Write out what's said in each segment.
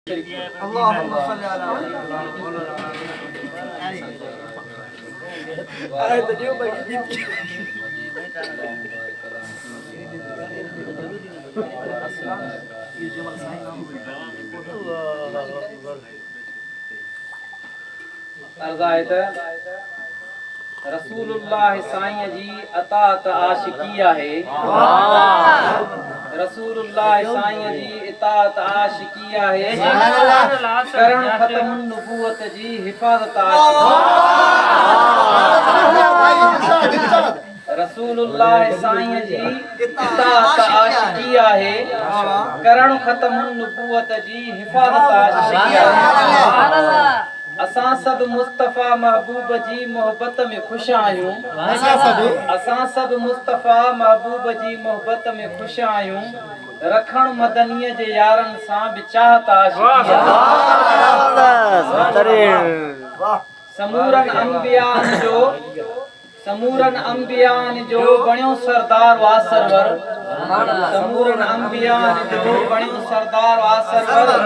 اللهم صل على रसूलुल्लाह साईं जी अतात आशिकी आहे। रसूलुल्लाह साईं जी इतात आशिकी आहे। करण ख़त्म नबूवत जी हिफ़ाज़त आशिकी। रसूलुल्लाह साईं जी इतात आशिकी आहे। करण ख़त्म नबूवत जी हिफ़ाज़त आशिकी आहे। असां सभु मुस्तफ़ा महबूब जी मोहब्बत में ख़ुशि आहियूं। असां सभु मुस्तफ़ा महबूब जी मोहब्बत में ख़ुशि आहियूं। रखण मदनीअ जे यारनि सां बि चाहत आशिकी आहे। समूरन अंबियान जो बणियो सरदार वासरवर। समूरन अंबियान जो बणियो सरदार वासरवर।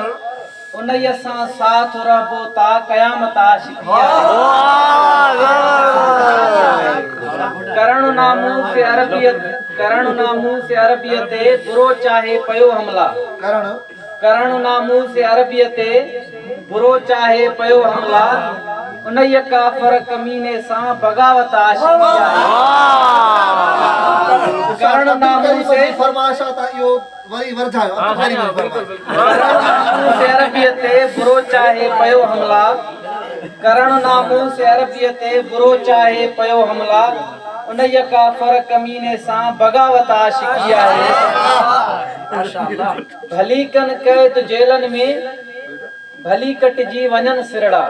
उन्हीअ सां साथ रहबो ता क़यामत आशिकी आहे। करण नामूस अरबियत बुरो चाहे पयो हमला। करण नामूस अरबियत बुरो चाहे पयो हमला। उन्हीअ काफ़र कमीने सां बगावत आशिकी आहे। करण नामूस फरमाइश था इहो वरी वरधायो अरबियत बुरो चाहे पयो हमला। करण नामूस अरबियत बुरो चाहे पयो हमला। उन्हीअ काफ़र कमीने सां बगावत आशिकी आहे। भली कन कैद जेलन में भली कटजी वञनि सिरड़ा।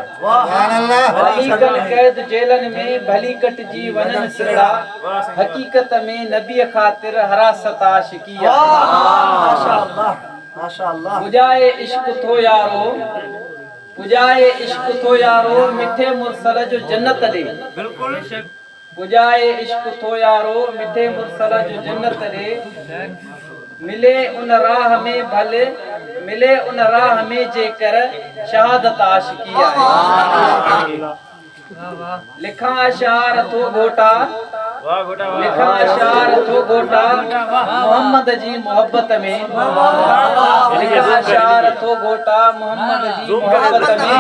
भली कन कैद जेलन में भली कटजी वञनि सिरड़ा। हकीकत में नबीअ ख़ातिर हरासत आशिकी आहे। पुजाए इश्क थो यारो, पुजाए इश्क थो यारो मिठे मुरसल जो जन्नत ॾे। पुजाए इश्क थो यारो मिठे मुरसल जो जन्नत ॾे। मिले उन राह में भले मिले उन राह में जेकर शहादत आशिकी आहे। लिखा अशार थो घोटा, लिखा अशार थो घोटा मोहम्मद जी मोहब्बत में। लिखा अशार थो घोटा मोहम्मद जी मोहब्बत में।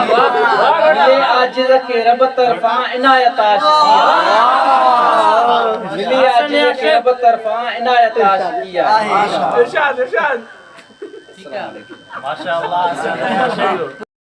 मिले आजिज़ के रब तरफा इनायत आशिकी आहे। मिले आजिज़ के रब तरफा इनायत आशिकी आहे। माशाअल्लाह।